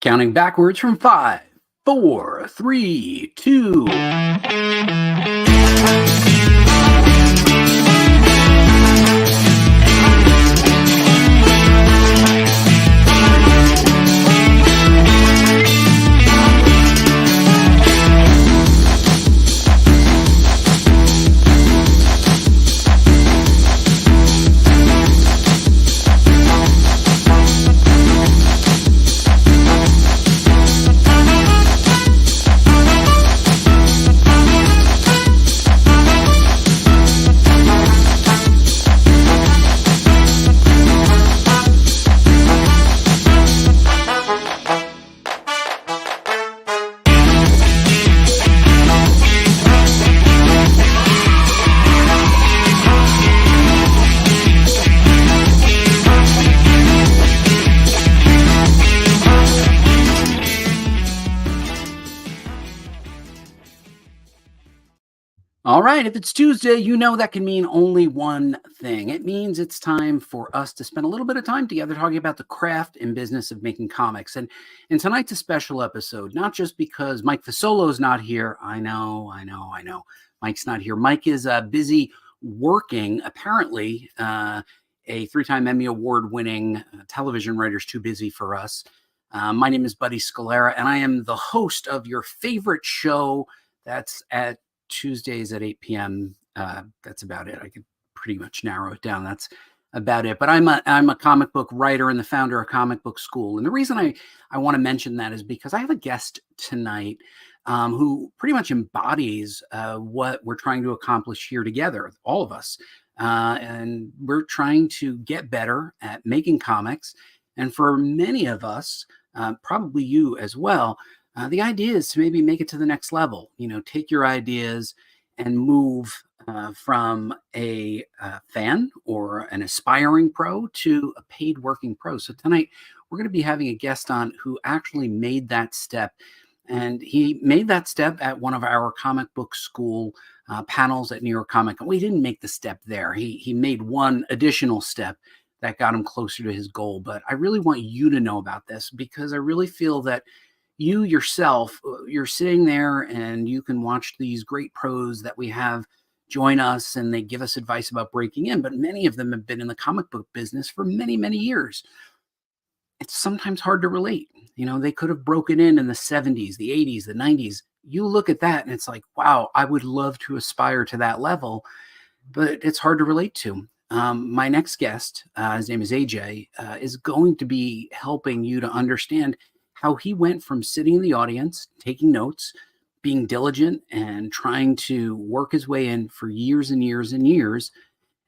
Counting backwards from 5, 4, 3, 2. All right, if it's Tuesday, you know that can mean only one thing. It means it's time for us to spend a little bit of time together talking about the craft and business of making comics. And tonight's a special episode, not just because Mike Fasolo's not here. I know. Mike's not here. Mike is busy working, apparently, a 3-time Emmy Award-winning television writer's too busy for us. My name is Buddy Scalera, and I am the host of your favorite show that's at Tuesdays at 8 p.m. That's about it. I could pretty much narrow it down. That's about it. But I'm a comic book writer and the founder of Comic Book School. And the reason I want to mention that is because I have a guest tonight who pretty much embodies what we're trying to accomplish here together, all of us. And we're trying to get better at making comics. And for many of us, probably you as well, the idea is to maybe make it to the next level, take your ideas and move from a fan or an aspiring pro to a paid working pro. So tonight we're going to be having a guest on who actually made that step. And he made that step at one of our comic book school panels at New York Comic Con. We didn't make the step there. He made one additional step that got him closer to his goal. But I really want you to know about this because I really feel that you yourself, you're sitting there and you can watch these great pros that we have join us and they give us advice about breaking in, but many of them have been in the comic book business for many, many years. It's sometimes hard to relate. They could have broken in the 70s, the 80s, the 90s. You look at that and it's like, wow, I would love to aspire to that level, but it's hard to relate to. My next guest, his name is AJ, is going to be helping you to understand how he went from sitting in the audience, taking notes, being diligent, and trying to work his way in for years and years and years,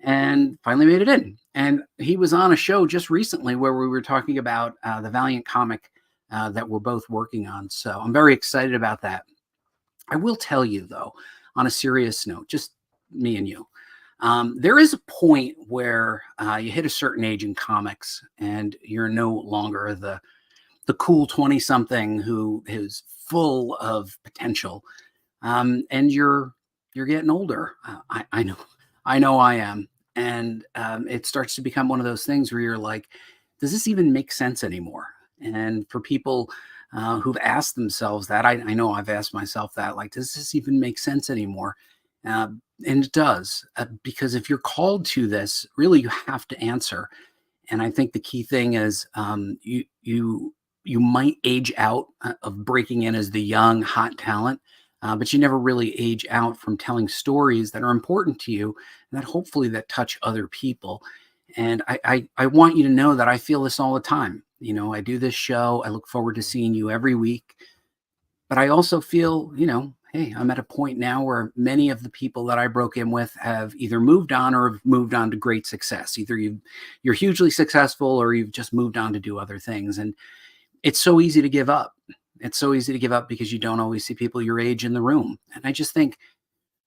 and finally made it in. And he was on a show just recently where we were talking about the Valiant comic that we're both working on. So I'm very excited about that. I will tell you, though, on a serious note, just me and you, there is a point where you hit a certain age in comics and you're no longer the cool 20-something who is full of potential. And you're getting older. I know I am. And it starts to become one of those things where you're like, does this even make sense anymore? And for people who've asked themselves that, I know I've asked myself that, like, does this even make sense anymore? And it does, because if you're called to this, really you have to answer. And I think the key thing is you might age out of breaking in as the young, hot talent, but you never really age out from telling stories that are important to you and that hopefully that touch other people. And I want you to know that I feel this all the time. I do this show. I look forward to seeing you every week. But I also feel, hey, I'm at a point now where many of the people that I broke in with have either moved on or have moved on to great success. Either you're hugely successful or you've just moved on to do other things. And it's so easy to give up. It's so easy to give up because you don't always see people your age in the room. And I just think,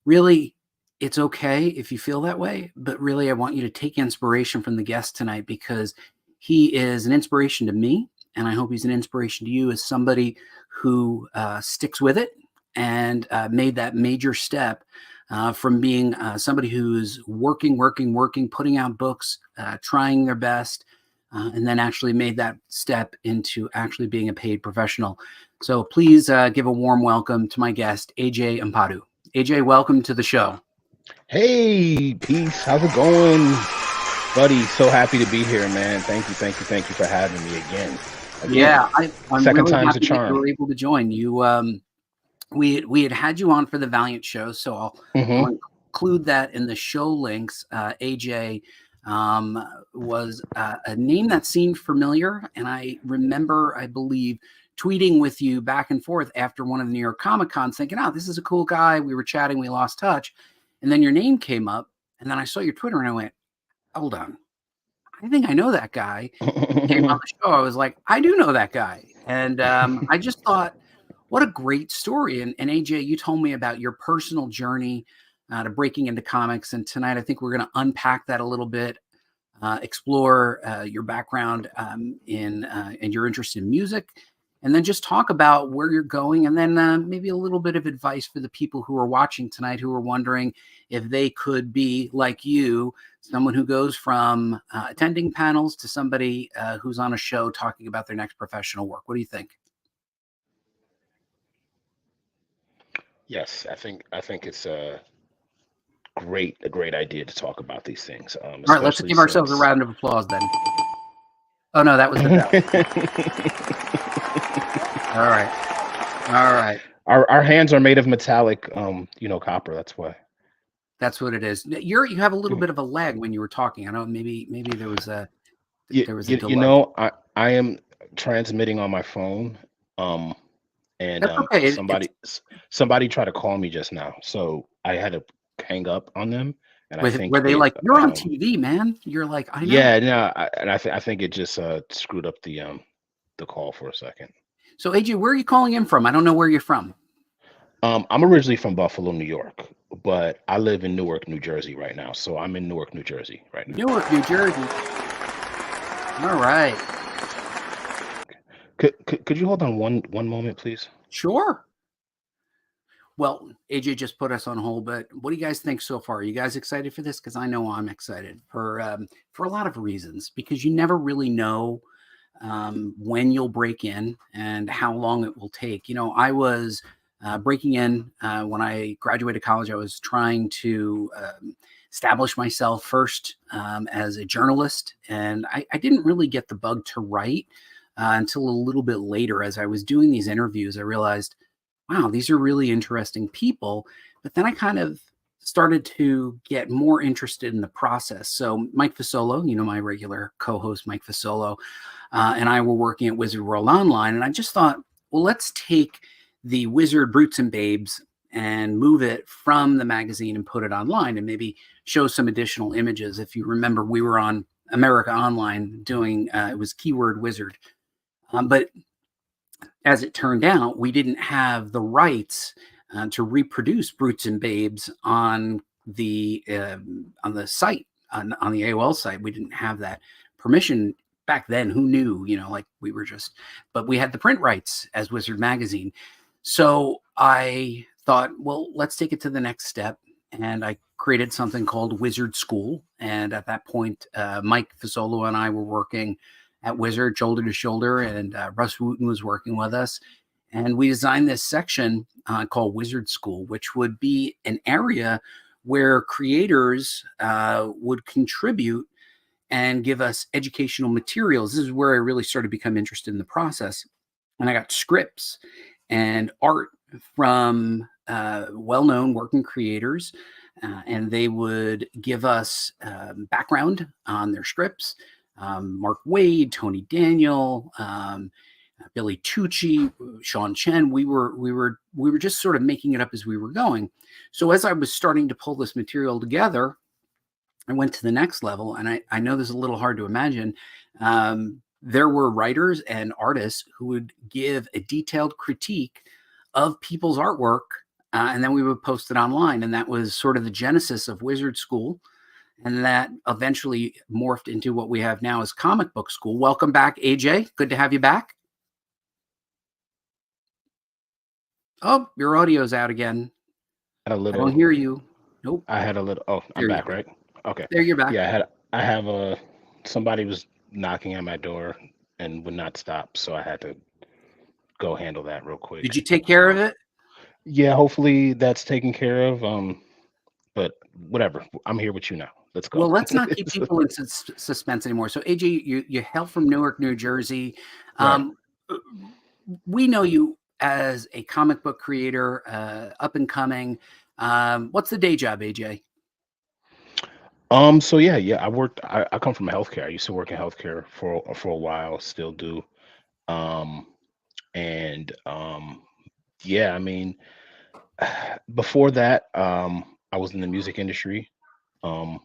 really, it's okay if you feel that way. But really, I want you to take inspiration from the guest tonight because he is an inspiration to me. And I hope he's an inspiration to you as somebody who sticks with it and made that major step from being somebody who's working, putting out books, trying their best, and then actually made that step into actually being a paid professional. So please give a warm welcome to my guest, AJ Ampadu. AJ, welcome to the show. Hey, peace. How's it going, buddy? So happy to be here, man. Thank you for having me again. Yeah, I'm Second really time's a happy that you charm. were able to join. We had you on for the Valiant show, so I'll include that in the show links. AJ was a name that seemed familiar, and I remember, I believe, tweeting with you back and forth after one of the New York Comic Cons, thinking, "Oh, this is a cool guy." We were chatting, we lost touch, and then your name came up, and then I saw your Twitter, and I went, "Hold on, I think I know that guy." Came on the show, I was like, "I do know that guy," and I just thought, what a great story. And AJ, you told me about your personal journey to breaking into comics. And tonight, I think we're going to unpack that a little bit, explore your background and your interest in music, and then just talk about where you're going. And then maybe a little bit of advice for the people who are watching tonight who are wondering if they could be like you, someone who goes from attending panels to somebody who's on a show talking about their next professional work. What do you think? Yes, I think it's a great idea to talk about these things, All right, let's especially give ourselves a since. round of applause then. Oh no, that was the bell. All right. All right. Our hands are made of metallic, copper. That's why. That's what it is. You have a little bit of a lag when you were talking. I know maybe there was a You, you delay. know, I am transmitting on my phone, and That's okay. somebody tried to call me just now, so I had to hang up on them, and I think Were they it. like, "You're on TV, man"? You're like, "I know." Yeah, no, I think it just screwed up the call for a second. So AJ, where are you calling in from? I don't know where you're from. I'm originally from Buffalo, New York, but I live in Newark, New Jersey right now. So I'm in Newark, New Jersey right now. Newark, New Jersey. All right. Could you hold on one moment, please? Sure. Well, AJ just put us on hold, but what do you guys think so far? Are you guys excited for this? Because I know I'm excited for a lot of reasons. Because you never really know when you'll break in and how long it will take. You know, I was breaking in when I graduated college. I was trying to establish myself first as a journalist, and I didn't really get the bug to write until a little bit later. As I was doing these interviews, I realized, wow, these are really interesting people. But then I kind of started to get more interested in the process. So Mike Fasolo, my regular co-host, Mike Fasolo, and I were working at Wizard World Online. And I just thought, well, let's take the Wizard Brutes and Babes and move it from the magazine and put it online and maybe show some additional images. If you remember, we were on America Online doing, it was Keyword Wizard. But as it turned out, we didn't have the rights to reproduce Brutes and Babes on the site, on the AOL site. We didn't have that permission back then. Who knew? Like we were just, but we had the print rights as Wizard Magazine. So I thought, well, let's take it to the next step. And I created something called Wizard School. And at that point, Mike Fasolo and I were working at Wizard shoulder to shoulder, and Russ Wooten was working with us. And we designed this section called Wizard School, which would be an area where creators would contribute and give us educational materials. This is where I really started to become interested in the process. And I got scripts and art from well-known working creators, and they would give us background on their scripts. Mark Wade, Tony Daniel, Billy Tucci, Sean Chen. We were just sort of making it up as we were going. So as I was starting to pull this material together, I went to the next level, and I know this is a little hard to imagine. There were writers and artists who would give a detailed critique of people's artwork, and then we would post it online. And that was sort of the genesis of Wizard School. And that eventually morphed into what we have now as Comic Book School. Welcome back, AJ. Good to have you back. Oh, your audio's out again. I don't hear you. Nope. I had a little. Oh, I'm back, right? Okay. There, you're back. Yeah, I have a. Somebody was knocking at my door and would not stop. So I had to go handle that real Did quick. you take care of So it? yeah, hopefully that's taken care of. But whatever. I'm here with you now. Let's go. Well, let's not keep people in suspense anymore. So, AJ, you hail from Newark, New Jersey. Right. Um, uh, we know you as a comic book creator, up and coming. What's the day job, AJ? So yeah. I come from healthcare. I used to work in healthcare for a while, still do. Um, and yeah, I mean, before that, I was in the music industry um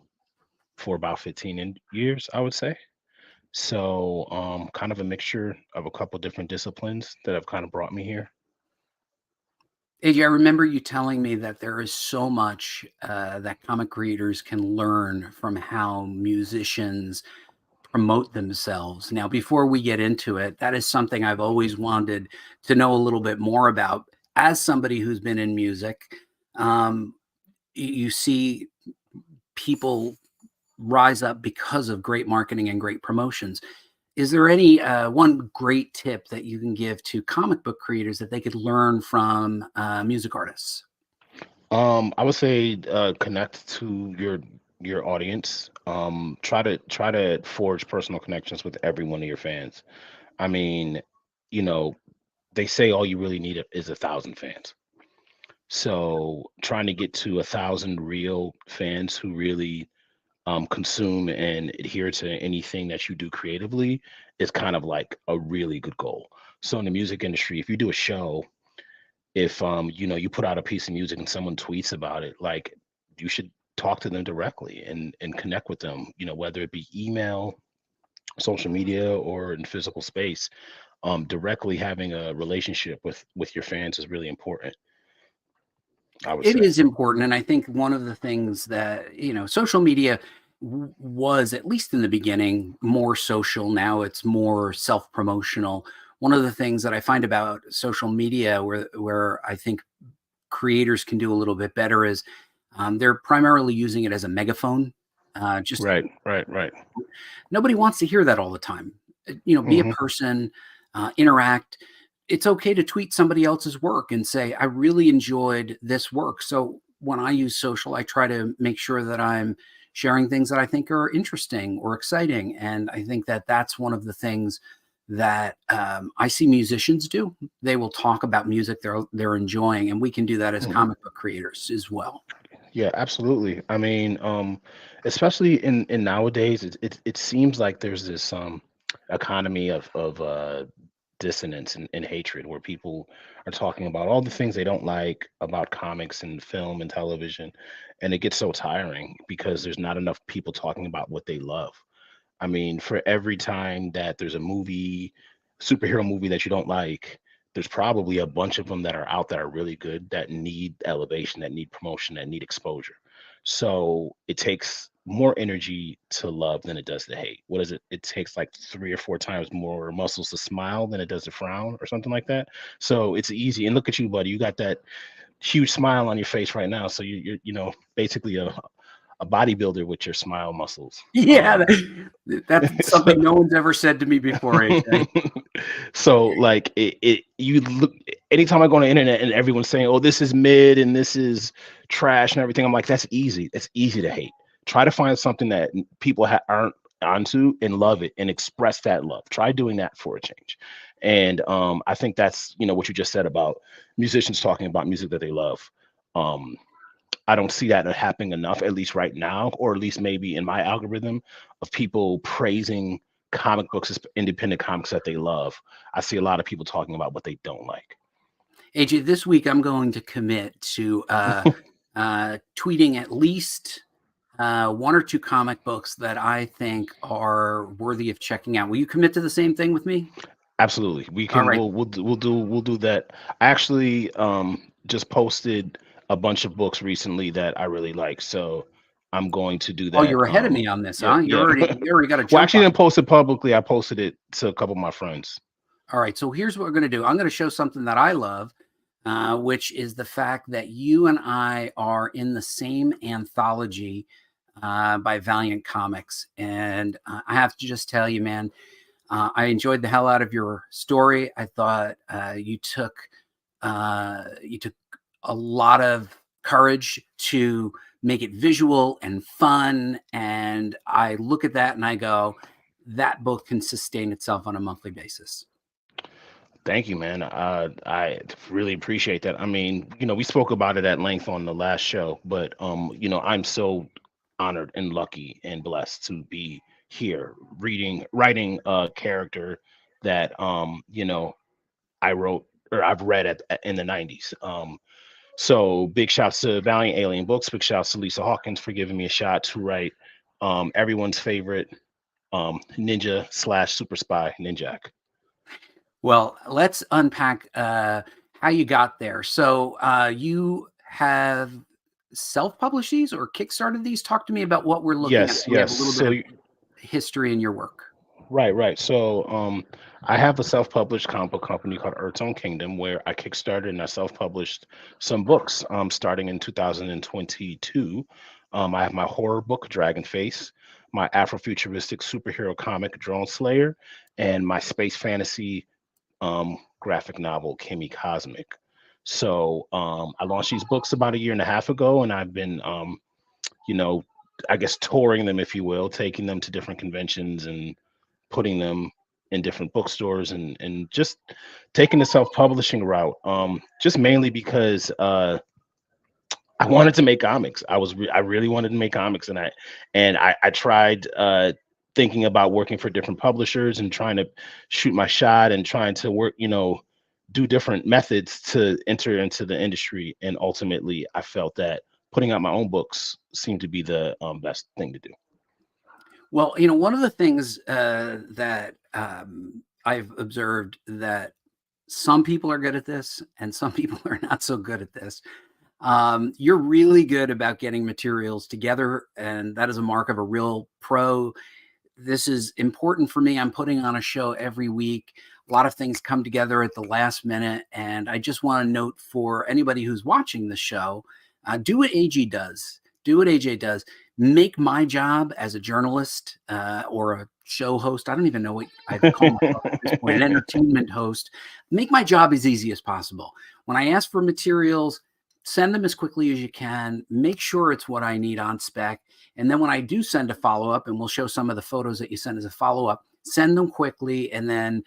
for about 15 years, I would say. So kind of a mixture of a couple different disciplines that have kind of brought me here. AJ, I remember you telling me that there is so much that comic creators can learn from how musicians promote themselves. Now, before we get into it, that is something I've always wanted to know a little bit more about. As somebody who's been in music, um, you see people rise up because of great marketing and great promotions. Is there any one great tip that you can give to comic book creators that they could learn from music artists? I would say connect to your audience. Try to forge personal connections with every one of your fans. I mean, you know, they say all you really need is 1,000 fans. So trying to get to 1,000 real fans who really consume and adhere to anything that you do creatively is kind of like a really good goal. So in the music industry, if you do a show, if you put out a piece of music and someone tweets about it, like you should talk to them directly and connect with them, whether it be email, social media, or in physical space. Directly having a relationship with your fans is really important, I would It say. is important, and I think one of the things that, social media was, at least in the beginning, more social. Now it's more self-promotional. One of the things that I find about social media where I think creators can do a little bit better is, they're primarily using it as a megaphone. Just Right, right, right. Nobody wants to hear that all the time. Be a Hmm. person, interact. It's okay to tweet somebody else's work and say, I really enjoyed this work. So when I use social, I try to make sure that I'm sharing things that I think are interesting or exciting. And I think that that's one of the things that I see musicians do. They will talk about music they're enjoying, and we can do that as Hmm. comic book creators as well. Yeah, absolutely. I mean, especially in nowadays, it seems like there's this economy of dissonance and hatred where people are talking about all the things they don't like about comics and film and television, and it gets so tiring because there's not enough people talking about what they love. I mean, for every time that there's a movie, superhero movie that you don't like, there's probably a bunch of them that are out that are really good that need elevation, that need promotion, that need exposure. So it takes more energy to love than it does to hate. What is it? It takes like 3 or 4 times more muscles to smile than it does to frown, or something like that. So it's easy. And look at you, buddy. You got that huge smile on your face right now. So you're basically a bodybuilder with your smile muscles. Yeah, that's So something no one's ever said to me before, AJ. so like you look, anytime I go on the internet and everyone's saying, oh, this is mid and this is trash and everything, I'm like, that's easy. It's easy to hate. Try to find something that people aren't onto and love it and express that love. Try doing that for a change. And I think that's what you just said about musicians talking about music that they love. um I don't see that happening enough, at least right now, or at least maybe in my algorithm of people praising comic books as independent comics that they love. I see a lot of people talking about what they don't like. AJ, this week I'm going to commit to tweeting at least one or two comic books that I think are worthy of checking out. Will you commit to the same thing with me? Absolutely, we All can. right. We'll do that. I actually just posted a bunch of books recently that I really like, so I'm going to do Oh, that. you're ahead of me on this, Yeah, huh? yeah. You already got a Well, I jump actually on. didn't post it publicly. I posted it to a couple of my friends. All right. So here's what we're going to do. I'm going to show something that I love, which is the fact that you and I are in the same anthology. by Valiant Comics. And I have to just tell you, man, I enjoyed the hell out of your story. I thought you took a lot of courage to make it visual and fun. And I look at that and I go, that book can sustain itself on a monthly basis. Thank you, man. I really appreciate that. I mean, we spoke about it at length on the last show, but I'm so honored and lucky and blessed to be here writing a character that I wrote or I've read in the 90s. So big shouts to Valiant Alien Books. Big shouts to Lisa Hawkins for giving me a shot to write everyone's favorite ninja slash super spy, Ninjak. Well, let's unpack how you got there. So you have self-published these or kickstarted these? Talk to me about what we're looking at. Yes, We have yes. a little bit of history in your work. Right. So I have a self-published comic book company called Earth Kingdom where I kickstarted and I self-published some books starting in 2022. I have my horror book, Dragon Face, my Afrofuturistic superhero comic, Drone Slayer, and my space fantasy graphic novel, Kimmy Cosmic. So I launched these books about a year and a half ago, and I've been, you know, I guess touring them, if you will, taking them to different conventions and putting them in different bookstores and just taking the self-publishing route. Just mainly because I wanted to make comics. I really wanted to make comics, and I tried thinking about working for different publishers and trying to shoot my shot and trying to work, do different methods to enter into the industry. And ultimately, I felt that putting out my own books seemed to be the best thing to do. Well, one of the things that I've observed that some people are good at this and some people are not so good at this. You're really good about getting materials together, and that is a mark of a real pro. This is important for me. I'm putting on a show every week. A lot of things come together at the last minute, and I just want to note for anybody who's watching the show, do what AJ does. Do what AJ does. Make my job as a journalist or a show host. I don't even know what I call myself at this point, an entertainment host. Make my job as easy as possible. When I ask for materials, send them as quickly as you can. Make sure it's what I need on spec. And then when I do send a follow-up, and we'll show some of the photos that you send as a follow-up, send them quickly, and then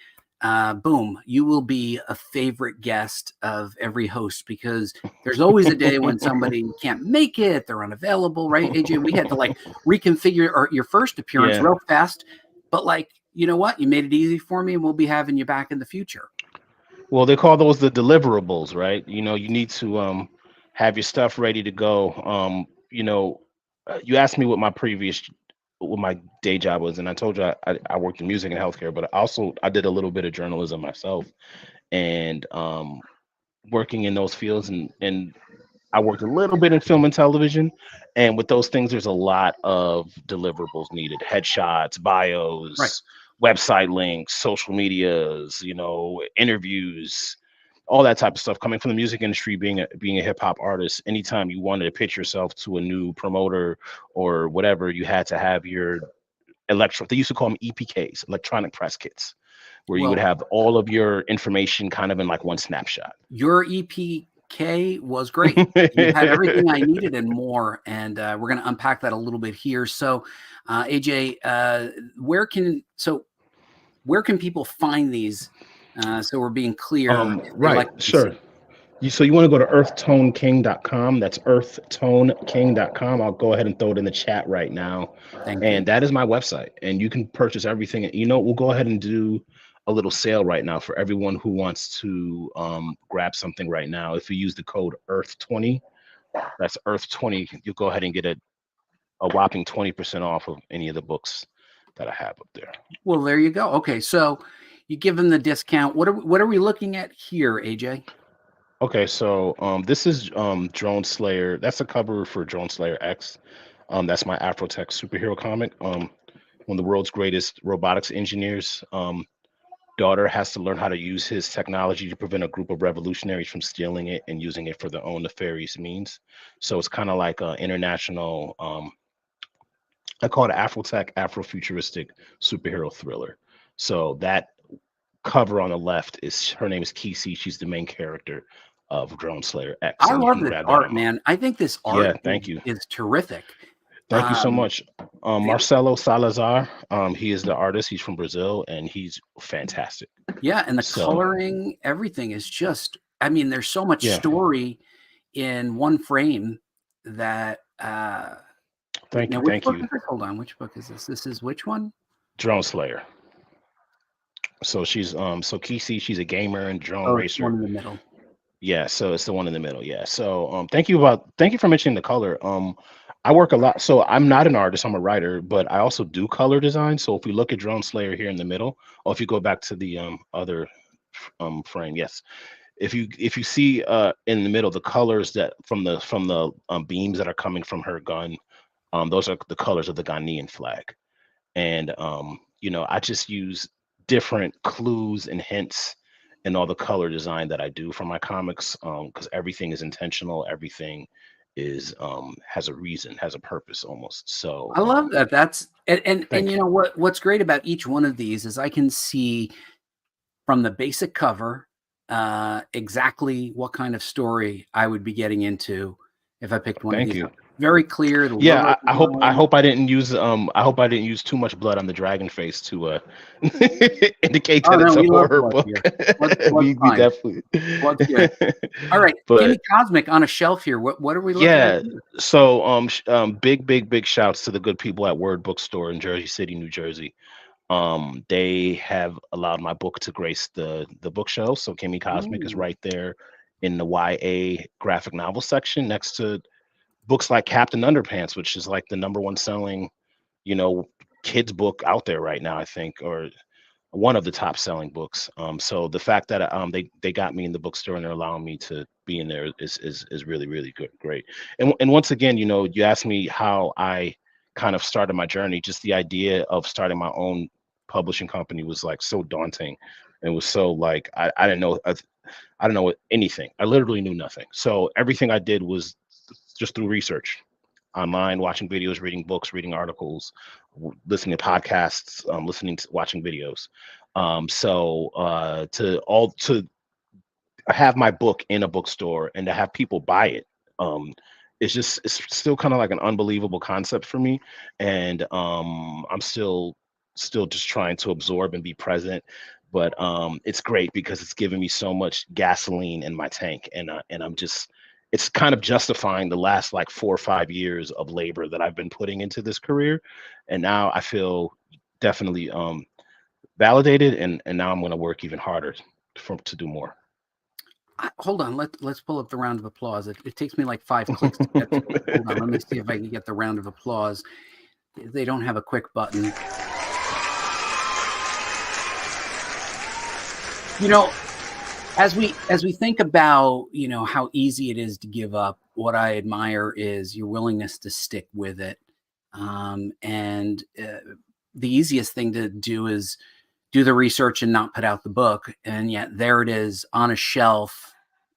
boom, you will be a favorite guest of every host, because there's always a day when somebody can't make it, they're unavailable, right? AJ, we had to like reconfigure your first appearance real fast, but like, you know what? You made it easy for me, and we'll be having you back in the future. Well, they call those the deliverables, right? You need to have your stuff ready to go. You asked me what my day job was, and I told you I worked in music and healthcare, but I did a little bit of journalism myself, and working in those fields, and I worked a little bit in film and television, and with those things, there's a lot of deliverables needed: headshots, bios, Right. website links, social medias, interviews, all that type of stuff. Coming from the music industry, being a hip hop artist, anytime you wanted to pitch yourself to a new promoter or whatever, you had to have your they used to call them EPKs, electronic press kits, where you would Well, have all of your information kind of in like one snapshot. your EPK was great. You had everything I needed and more, and we're going to unpack that a little bit here. So, AJ, where can people find these? So we're being clear if they Right, like what they sure. see. So you want to go to earthtoneking.com. That's earthtoneking.com. I'll go ahead and throw it in the chat right now. Thank you. And that is my website. And you can purchase everything. And we'll go ahead and do a little sale right now for everyone who wants to grab something right now. If you use the code Earth20, that's Earth20, you'll go ahead and get a whopping 20% off of any of the books that I have up there. Well, there you go. Okay, so you give them the discount. What are we looking at here, AJ? Okay, so this is Drone Slayer. That's a cover for Drone Slayer X. That's my Afrotech superhero comic. One of the world's greatest robotics engineers' daughter has to learn how to use his technology to prevent a group of revolutionaries from stealing it and using it for their own nefarious means. So it's kind of like an international I call it Afrotech, Afrofuturistic superhero thriller. So that cover on the left is her name is Kisi. She's the main character of Drone Slayer X, I and you love can this grab that art, on my. man. I think this Yeah, art thank you. is terrific. Thank you so Um, much. the Marcelo Salazar, he is the artist. He's from Brazil, and he's fantastic. Yeah, and the So coloring, everything is just I mean, there's so much yeah, story in one frame that, now which thank book you. is this? Hold on, which book is this? This is which one? Drone Slayer. So so Kisi, she's a gamer and drone Oh, it's the one racer. in the middle. Yeah, so it's the one in the middle. Yeah. So thank you for mentioning the color. I work a lot. So I'm not an artist, I'm a writer, but I also do color design. So if we look at Drone Slayer here in the middle, or if you go back to the other frame, yes. If you see in the middle the colors that from the beams that are coming from her gun, those are the colors of the Ghanaian flag. And I just use different clues and hints in all the color design that I do for my comics, because everything is intentional, everything is has a reason, has a purpose almost. So I love that. That's and thank you you. know what's great about each one of these is I can see from the basic cover exactly what kind of story I would be getting into if I picked one of Thank these you. up. Very clear, the Yeah, logo I design. hope I hope I didn't use too much blood on the dragon face to indicate Oh that it's no, a we love horror blood book. here. Blood's We fine. definitely. Blood's good. All right, give me But Cosmic on a shelf here. What are we looking at yeah, here? so big shouts to the good people at Word Bookstore in Jersey City, New Jersey. They have allowed my book to grace the bookshelf. So Kimmy Cosmic is Ooh. right there in the YA graphic novel section next to books like Captain Underpants, which is like the number one selling, you know, kids book out there right now, I think, or one of the top selling books. So the fact that they got me in the bookstore and they're allowing me to be in there is really really good, great. And once again, you asked me how I kind of started my journey. Just the idea of starting my own publishing company was like so daunting, and was so like I didn't know I don't know anything. I literally knew nothing. So everything I did was just through research online, watching videos, reading books, reading articles, listening to podcasts, watching videos. To have my book in a bookstore and to have people buy it, it's still kind of like an unbelievable concept for me. And I'm still just trying to absorb and be present. But it's great because it's giving me so much gasoline in my tank, and I'm just it's kind of justifying the last like 4 or 5 years of labor that I've been putting into this career, and now I feel definitely validated, and now I'm going to work even harder to do more. Hold on, let's pull up the round of applause. It takes me like 5 clicks to get to it. Hold on, let me see if I can get the round of applause. They don't have a quick button. You know, as we think about, how easy it is to give up, what I admire is your willingness to stick with it. And the easiest thing to do is do the research and not put out the book. And yet there it is on a shelf,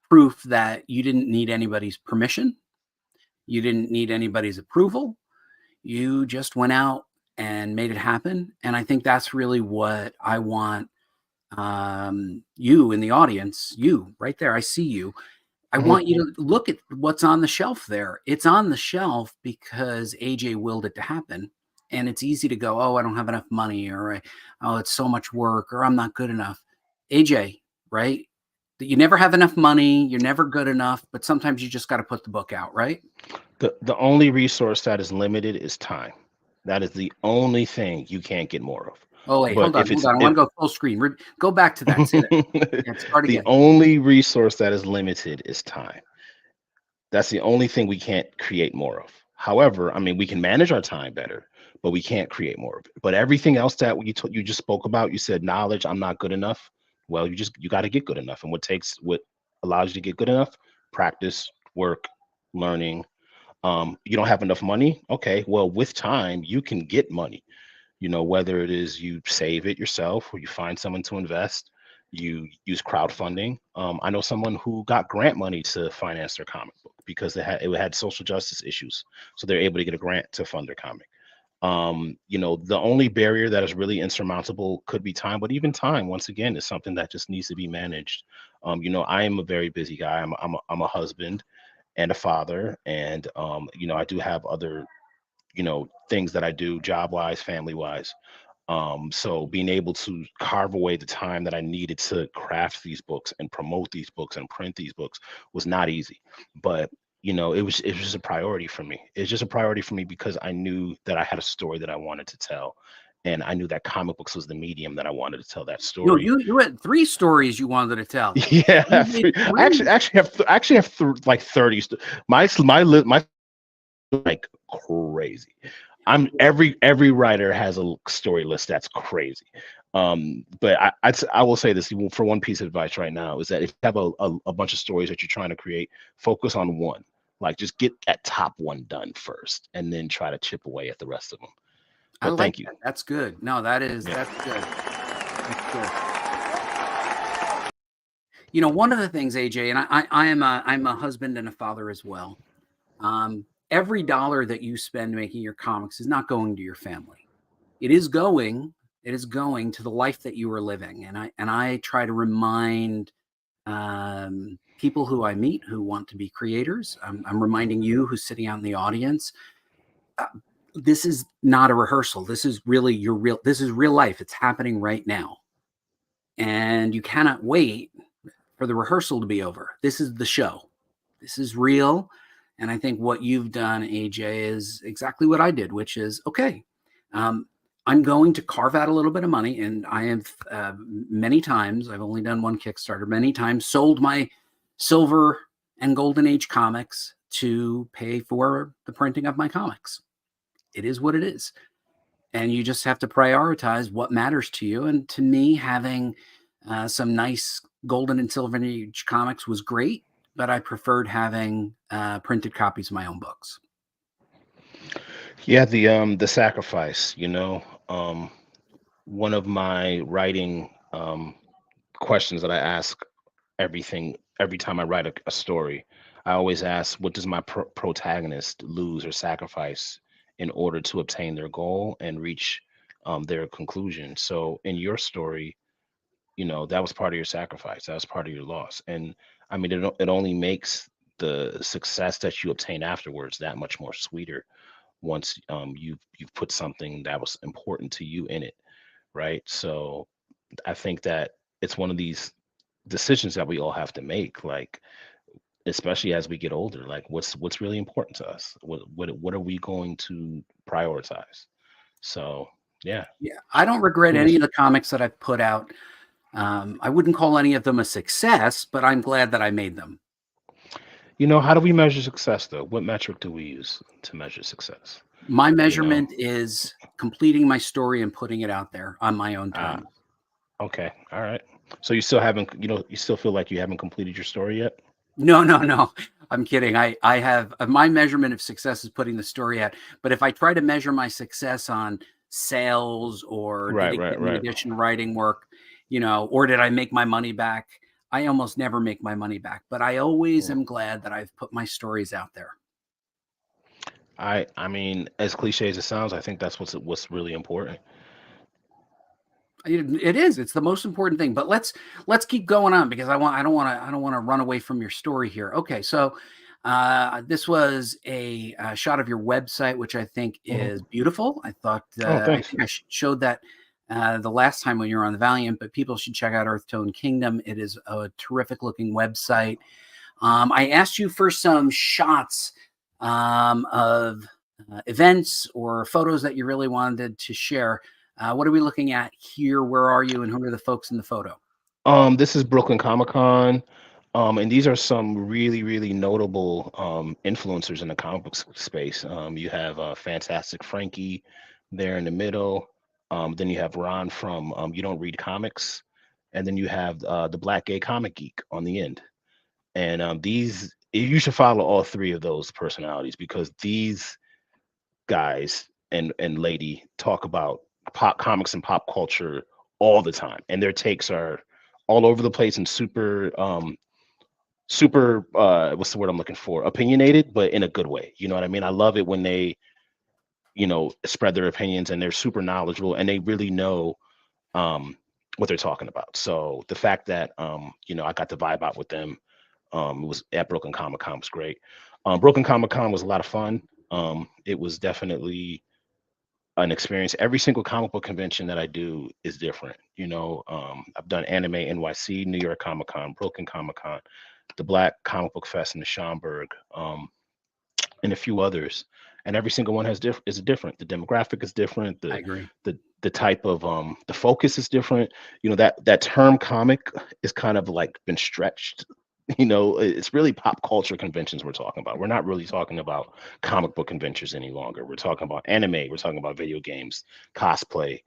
proof that you didn't need anybody's permission. You didn't need anybody's approval. You just went out and made it happen. And I think that's really what I want you in the audience, you right there. I see you. I Mhm. want you to look at what's on the shelf there. It's on the shelf because AJ willed it to happen. And it's easy to go, oh, I don't have enough money, or oh, it's so much work, or I'm not good enough. AJ, right? That you never have enough money, you're never good enough, but sometimes you just got to put the book out, right? The only resource that is limited is time. That is the only thing you can't get more of. Oh, wait, But hold on, if hold it's on. I want if to go full screen. Go back to that. Say that. Yeah, start the again. only resource that is limited is time. That's the only thing we can't create more of. However, I mean, we can manage our time better, but we can't create more of it. But everything else that you just spoke about, you said knowledge. I'm not good enough. Well, you got to get good enough, and what allows you to get good enough? Practice, work, learning. You don't have enough money. Okay, well, with time, you can get money. Whether it is you save it yourself or you find someone to invest, you use crowdfunding. I know someone who got grant money to finance their comic book because it had social justice issues, so they're able to get a grant to fund their comic. You know, the only barrier that is really insurmountable could be time, but even time, once again, is something that just needs to be managed. You know, I am a very busy guy. I'm a husband and a father, and you know, I do have other, you know, things that I do job wise, family wise. So being able to carve away the time that I needed to craft these books and promote these books and print these books was not easy. But you know, it was just a priority for me. It's just a priority for me because I knew that I had a story that I wanted to tell. And I knew that comic books was the medium that I wanted to tell that No, story. you had 3 stories you wanted to tell. Yeah, You made I actually 3. actually have like 30. My like crazy. I'm every writer has a story list that's crazy. But I will say this for one piece of advice right now is that if you have a bunch of stories that you're trying to create, focus on one. Like just get that top one done first, and then try to chip away at the rest of them. I But like thank you. that. That's good. No, that's Yeah. good. That's good. You know, one of the things, AJ, and I'm a husband and a father as well. Every dollar that you spend making your comics is not going to your family. It is going, it is going to the life that you are living. And I try to remind people who I meet who want to be creators. I'm reminding you who's sitting out in the audience. Uh, this is not a rehearsal. This is really your real. This is real life. It's happening right now, and you cannot wait for the rehearsal to be over. This is the show. This is real. And I think what you've done, AJ, is exactly what I did, which is okay. Um, I'm going to carve out a little bit of money. And I have many times, I've only done one Kickstarter, many times sold my silver and golden age comics to pay for the printing of my comics. It is what it is. And you just have to prioritize what matters to you. And to me, having some nice golden and silver age comics was great, but I preferred having printed copies of my own books. Yeah, the sacrifice, you know. One of my writing questions that I ask every time I write a story, I always ask, what does my protagonist lose or sacrifice in order to obtain their goal and reach their conclusion? So in your story, you know, that was part of your sacrifice, that was part of your loss. And I mean, it only makes the success that you obtain afterwards that much more sweeter once you've put something that was important to you in it, right? So I think that it's one of these decisions that we all have to make, like especially as we get older, like what's really important to us, what are we going to prioritize? So yeah. Yeah, I don't regret any Kudos. of the comics that I've put out. I wouldn't call any of them a success, but I'm glad that I made them. You know, how do we measure success though? What metric do we use to measure success? My You know. measurement is completing my story and putting it out there on my own Ah, terms. okay, all right. So you still haven't, you know, you still feel like you haven't completed your story yet? No, no, no. I'm kidding. I have my measurement of success is putting the story out. But if I try to measure my success on sales or did Right, it right, get me right. additional writing work, you know, or did I make my money back? I almost never make my money back, but I always Mm. am glad that I've put my stories out there. I mean, as cliche as it sounds, I think that's what's really important. It is. It's the most important thing. But let's keep going on because I don't want to run away from your story here. Okay, so this was a shot of your website, which I think Mhm. is beautiful. Oh, I thanks. think I showed that the last time when you were on the Valiant, but people should check out Earth Tone Kingdom. It is a terrific looking website. I asked you for some shots of events or photos that you really wanted to share. What are we looking at here? Where are you, and who are the folks in the photo? This is Brooklyn Comic Con. And these are some really, really notable influencers in the comic book space. You have Fantastic Frankie there in the middle. Then you have Ron from You Don't Read Comics, and then you have the Black Gay Comic Geek on the end. And these, you should follow all three of those personalities because these guys and lady talk about pop comics and pop culture all the time, and their takes are all over the place and super what's the word I'm looking for, opinionated, but in a good way. You know what I mean? I love it when they spread their opinions, and they're super knowledgeable, and they really know um, what they're talking about. So the fact that I got to vibe out with them, it was at Brooklyn Comic Con was great. Brooklyn Comic Con was a lot of fun. It was definitely an experience. Every single comic book convention that I do is different. I've done Anime NYC, New York Comic Con, Brooklyn Comic Con, the Black Comic Book Fest in the Schaumburg, and a few others. And every single one is different. The demographic is different. I The agree. the type of the focus is different. That term comic is kind of like been stretched. It's really pop culture conventions we're talking about. We're not really talking about comic book conventions any longer. We're talking about anime. We're talking about video games, cosplay,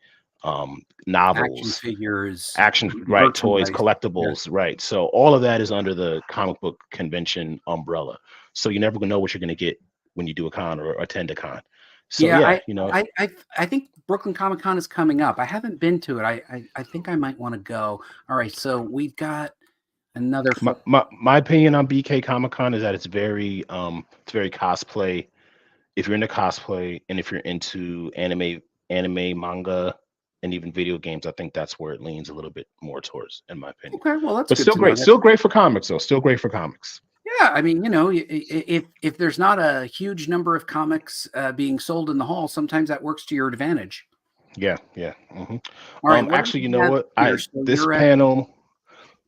Action novels, figures, action, right, toys, merchandise. Yeah. collectibles, right. So all of that is under the comic book convention umbrella. So you never gonna know what you're gonna get when you do a con or attend a con. So Yeah, yeah, I think Brooklyn Comic Con is coming up. I haven't been to it. I think I might want to go. All right, so we've got another my opinion on BK Comic Con is that it's very cosplay. If you're into cosplay and if you're into anime, manga, and even video games, I think that's where it leans a little bit more towards, in my opinion. Okay, well that's But good still to know. great, still great for comics though. Still great for comics. Yeah, I mean, if there's not a huge number of comics being sold in the hall, sometimes that works to your advantage. Yeah, yeah. Hmm. All right, what do Actually, you we know have what? here? I So this you're at panel,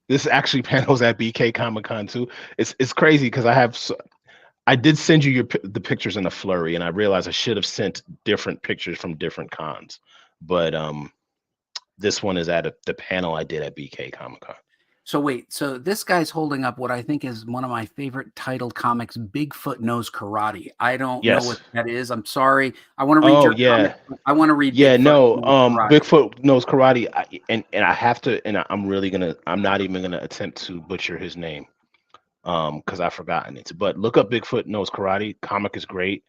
this actually panels at BK Comic Con too. It's crazy because I did send you the pictures in a flurry, and I realized I should have sent different pictures from different cons, but this one is at the panel I did at BK Comic Con. so wait, so this guy's holding up what I think is one of my favorite titled comics, Bigfoot Knows Karate. I don't know what Yes. that is. I'm sorry. I want to read Oh your comic. yeah. I want to read Yeah, Bigfoot no. Knows Karate. Bigfoot knows karate, and I have to, and I'm really gonna. I'm not even gonna attempt to butcher his name, because I've forgotten it. But look up Bigfoot knows karate. Comic is great,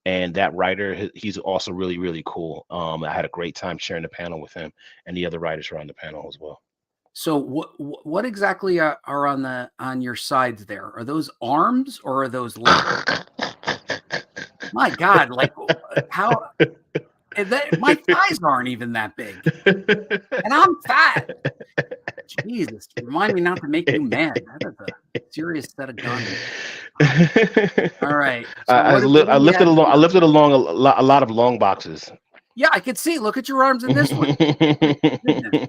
and that writer, he's also really really cool. I had a great time sharing the panel with him, and the other writers were on the panel as well. So what exactly are on your sides there? Are those arms or are those legs? My God, like how my thighs aren't even that big, and I'm fat. Jesus, remind me not to make you mad. That is a serious set of guns. All right. So what do we have I here? lifted along a lot of long boxes. Yeah, I could see. Look at your arms in this one. My goodness.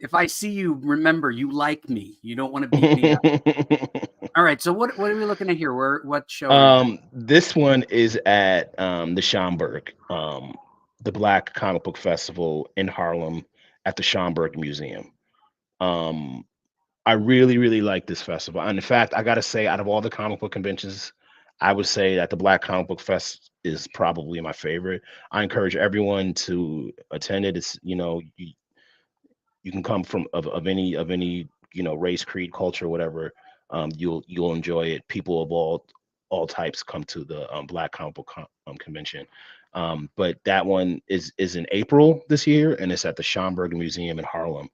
If I see you, remember you like me. You don't want to beat me up. All right. So what are we looking at here? What show are you at? This one is at the Schaumburg, the Black Comic Book Festival in Harlem at the Schaumburg Museum. Um, I really, really like this festival. And in fact, I gotta say, out of all the comic book conventions, I would say that the Black Comic Book Fest is probably my favorite. I encourage everyone to attend it. It's you can come from of any race, creed, culture, whatever. You'll enjoy it. People of all types come to the Black Comic Book convention. But that one is in April this year, and it's at the Schomburg Museum in Harlem.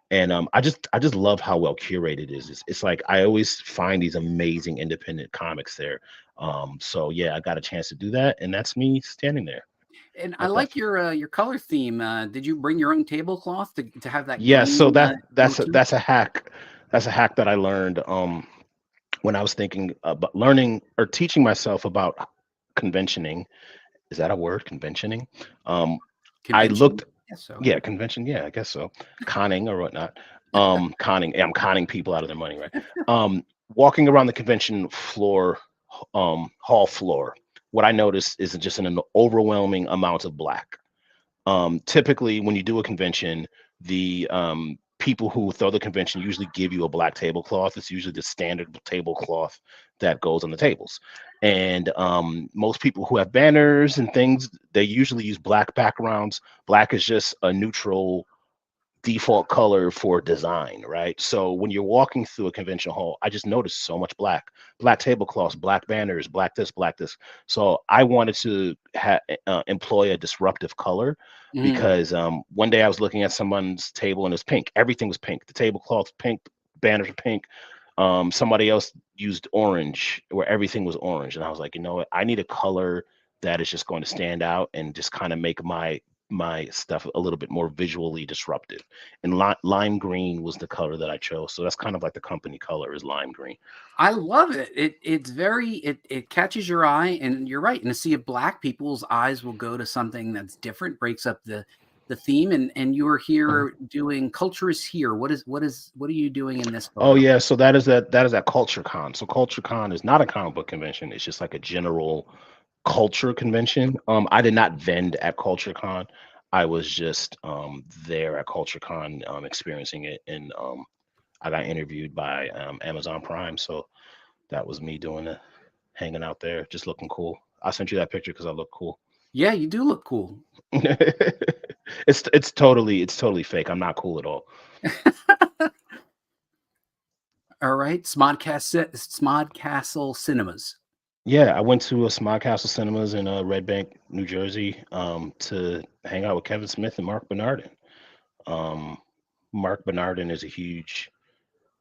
And I just love how well curated it is. It's like I always find these amazing independent comics there. So yeah, I got a chance to do that, and that's me standing there And I at that. like your color theme. Did you bring your own tablecloth to have that Yeah, so green that's note to it? that's a hack. That's a hack that I learned when I was thinking about learning or teaching myself about conventioning. Is that a word? Conventioning. I Convention? looked, Yes, so yeah, yeah. convention, yeah, I guess so. Conning or whatnot. Conning, yeah, I'm conning people out of their money, right? Walking around the convention floor, hall floor, what I noticed is just an overwhelming amount of black. Typically when you do a convention, the people who throw the convention usually give you a black tablecloth. It's usually the standard tablecloth that goes on the tables. And most people who have banners and things, they usually use black backgrounds. Black is just a neutral default color for design, right? So when you're walking through a convention hall, I just noticed so much black tablecloths, black banners, black this, black this. So I wanted to employ a disruptive color Mhm. because one day I was looking at someone's table and it was pink. Everything was pink. The tablecloths pink, banners were pink. Somebody else used orange where everything was orange, and I was like, you know what? I need a color that is just going to stand out and just kind of make my stuff a little bit more visually disruptive. And lime green was the color that I chose, so that's kind of like the company color is lime green. I love it. It's very it catches your eye, and you're right. In a sea of black, people's eyes will go to something that's different, breaks up the theme. And you are Mhm. here doing Culture is Here. What are you doing in this Oh photo? yeah, so that is at Culture Con. So Culture Con is not a comic book convention. It's just like a general culture convention. I did not vend at Culture Con. I was just there at Culture Con, experiencing it, and I got interviewed by Amazon Prime. So that was me doing it, hanging out there, just looking cool. I sent you that picture because I look cool. Yeah, you do look cool. It's totally fake. I'm not cool at all. All right, Smodcastle Cinemas. Yeah, I went to a Smile Castle Cinemas in Red Bank, New Jersey, to hang out with Kevin Smith and Mark Bernardin. Um, Mark Bernardin is a huge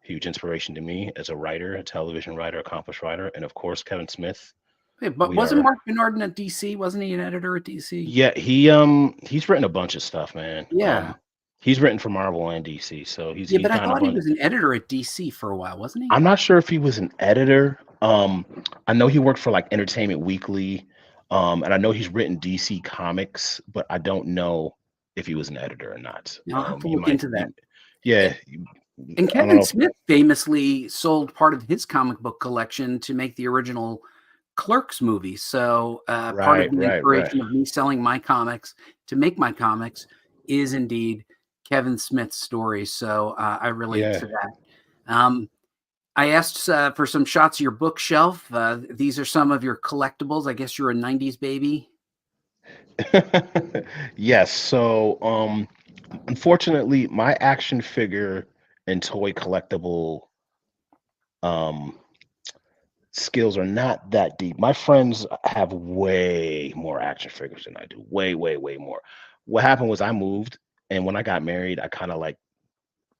inspiration to me as a writer, a television writer, accomplished writer, and of course Kevin Smith. Hey, but We wasn't are, Mark Bernardin at DC? Wasn't he an editor at DC? yeah, he's written a bunch of stuff, man. Yeah. He's written for Marvel and DC, so he's Yeah, he's but I kind thought of he on. was an editor at DC for a while, wasn't he? I'm not sure if he was an editor. I know he worked for like Entertainment Weekly, and I know he's written DC Comics, but I don't know if he was an editor or not. I'll have to You look might, into that. yeah, And I don't Kevin know. Smith famously sold part of his comic book collection to make the original Clerks movie. So part of Right, the right, right. inspiration of me selling my comics to make my comics is indeed Kevin Smith's story. So I relate Yeah. to that. Um, I asked for some shots of your bookshelf. These are some of your collectibles. I guess you're a 90s baby. Yes. So, unfortunately, my action figure and toy collectible um skills are not that deep. My friends have way more action figures than I do. Way, way, way more. What happened was I moved, and when I got married, I kind of like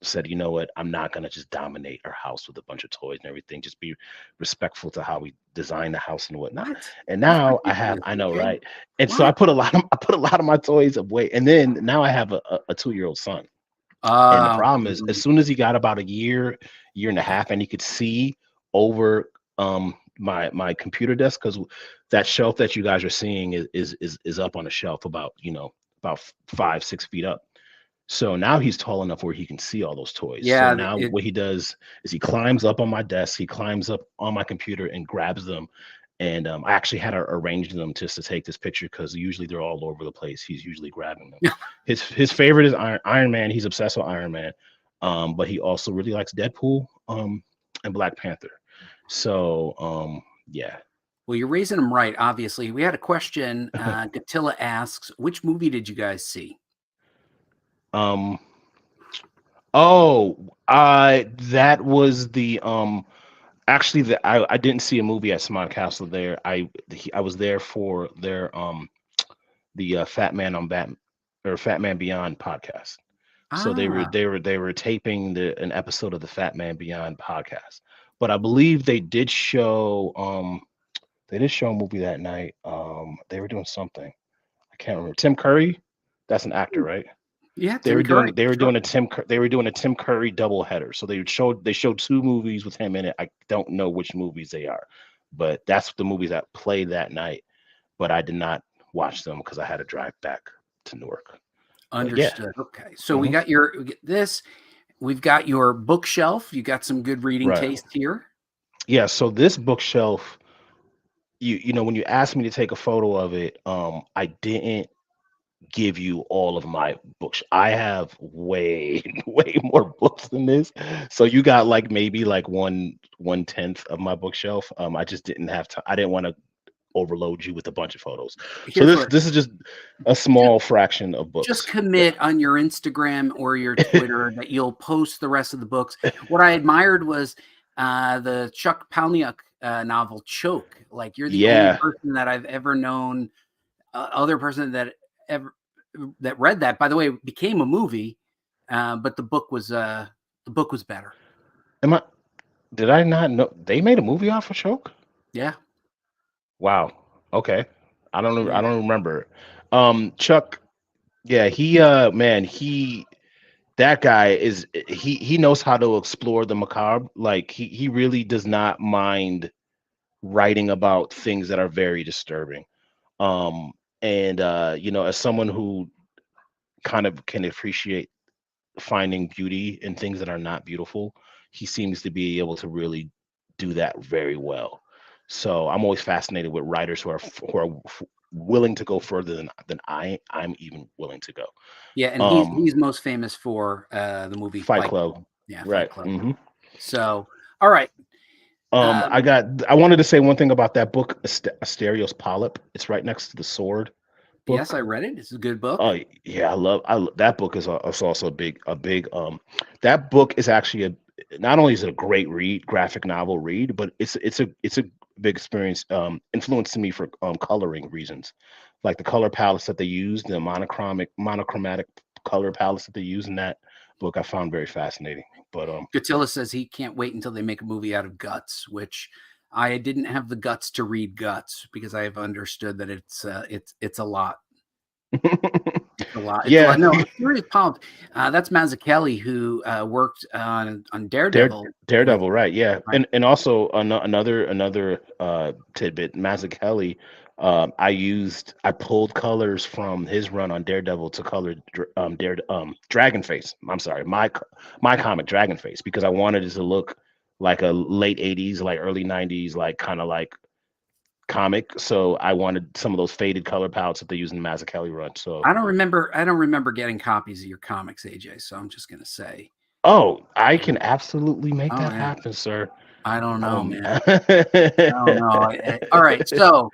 said, you know what, I'm not gonna just dominate our house with a bunch of toys and everything. Just be respectful to how we design the house and whatnot. What? And That's now ridiculous. I know, Okay. right? And so What? I put a lot of my toys away. And then now I have a 2-year-old son. And the problem is, as Mm, soon as he got about a year and a half, and he could see over my computer desk, because that shelf that you guys are seeing is up on a shelf about, about 5-6 feet up. So now he's tall enough where he can see all those toys. So yeah. now what he does is he climbs up on my desk, he climbs up on my computer and grabs them. And I actually had to arrange them just to take this picture because usually they're all over the place. He's usually grabbing them. His favorite is Iron Man. He's obsessed with Iron Man, but he also really likes Deadpool, and Black Panther. So yeah. Well, you're raising them right, obviously. We had a question. Gatilla asks, which movie did you guys see? um oh, I that was the actually, I didn't see a movie at Smart Castle there. I was there for their the Fat Man on Bat or Fat Man Beyond podcast. So Ah, they were taping an episode of the Fat Man Beyond podcast. But I believe they did show a movie that night. They were doing something. I can't remember. Tim Curry, that's an actor, right? yeah, Tim Curry. Sure. They were doing a Tim Curry double header. So they showed two movies with him in it. I don't know which movies they are, but that's the movies that played that night. But I did not watch them because I had to drive back to Newark. But yeah. Understood. Okay. So Hmm. we get this. We've got your bookshelf. You got some good reading Right. taste here. Yeah. So this bookshelf, when you asked me to take a photo of it, I didn't give you all of my books. I have way way more books than this. So you got like maybe like one tenth of my bookshelf. I just didn't have time. I didn't want to overload you with a bunch of photos. So Here's this what this is just a just, small fraction of just books. commit on your Instagram or your Twitter that you'll post the rest of the books. What I admired was the Chuck Palahniuk novel Choke. Like you're the only Yeah. person that I've ever known, other person that ever that read that. By the way, it became a movie, but the book was better. Am I did I not know they made a movie off of Choke? Yeah. Wow. Okay. I Yeah. don't remember. Chuck, yeah, man, that guy is he knows how to explore the macabre. Like he really does not mind writing about things that are very disturbing. Um, and as someone who kind of can appreciate finding beauty in things that are not beautiful, he seems to be able to really do that very well. So I'm always fascinated with writers who are willing to go further than I'm even willing to go. Yeah, and Um, he's most famous for the movie Fight Fight Club, Club. Yeah, Fight right? Club. Hmm. So, all right. Um, I wanted to say one thing about that book, Asterios Polyp. It's right next to the Sword yes, I book. read it. It's a good book. Oh yeah, that book is also a big that book is actually a not only is it a great read, graphic novel read, but it's a big experience, influenced me for coloring reasons. Like the color palettes that they use, the monochromatic color palettes that they use in that book, I found very fascinating. But Gatilla says he can't wait until they make a movie out of Guts, which I didn't have the guts to read Guts because I have understood that it's a lot. It's a lot. It's a yeah, lot. No, Serious Polyp. That's Mazzucchelli who worked on Daredevil with. Daredevil, right? Yeah, Right. and also another tidbit, Mazzucchelli. I pulled colors from his run on Daredevil to color Dragon Face. I'm sorry, my comic Dragon Face, because I wanted it to look like a late '80s, like early '90s, like kind of like comic. So I wanted some of those faded color palettes that they use in the Mazzucchelli run. So I don't remember getting copies of your comics, AJ. So I'm just gonna say, oh, I can absolutely make oh that yeah. happen, sir. I don't know, Um, man. I don't know. All right. So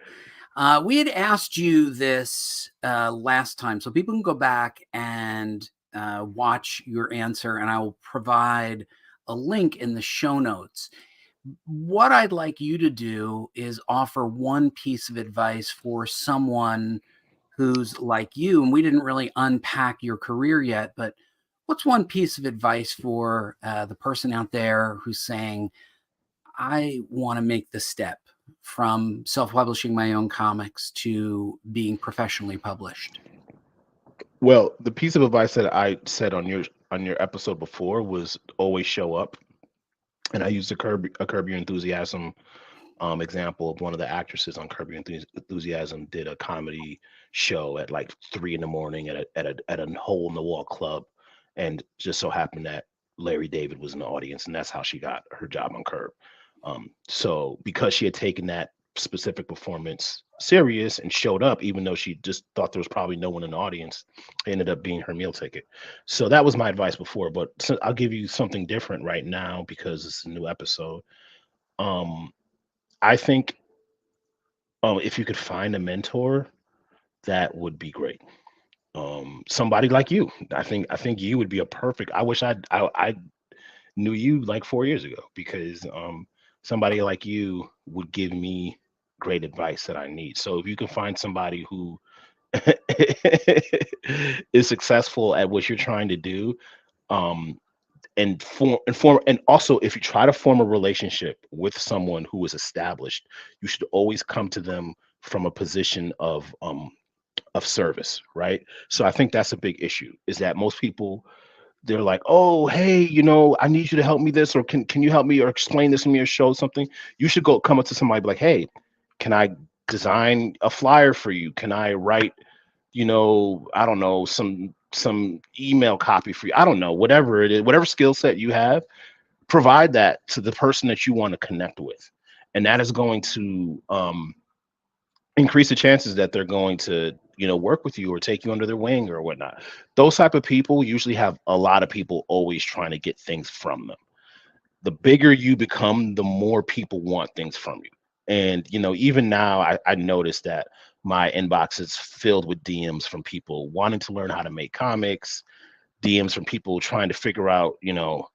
we had asked you this last time, so people can go back and watch your answer, and I will provide a link in the show notes. What I'd like you to do is offer one piece of advice for someone who's like you, and we didn't really unpack your career yet, but what's one piece of advice for the person out there who's saying, I want to make the step from self-publishing my own comics to being professionally published? well, the piece of advice that I said on your episode before was always show up, and I used a Curb Your Enthusiasm example of one of the actresses on Enthusiasm did a comedy show at like 3 in the morning at a hole in the wall club, and just so happened that Larry David was in the audience, and that's how she got her job on Curb. So because she had taken that specific performance serious and showed up, even though she just thought there was probably no one in the audience, it ended up being her meal ticket. So that was my advice before, but I'll give you something different right now because it's a new episode. Um, I think if you could find a mentor, that would be great. Somebody like you. I think you would be a perfect. I knew you like 4 years ago because somebody like you would give me great advice that I need. So if you can find somebody who is successful at what you're trying to do, um, and also if you try to form a relationship with someone who is established, you should always come to them from a position of service, right? So I think that's a big issue, is that most people, they're like, oh hey, I need you to help me this, or can you help me, or explain this to me, or show something. You should go come up to somebody, be like, hey, can I design a flyer for you? Can I write, I don't know, some email copy for you? I don't know, whatever it is, whatever skill set you have, provide that to the person that you want to connect with, and that is going to increase the chances that they're going to work with you or take you under their wing or whatnot. Those type of people usually have a lot of people always trying to get things from them. The bigger you become, the more people want things from you. And even now, I noticed that my inbox is filled with DMs from people wanting to learn how to make comics, DMs from people trying to figure out,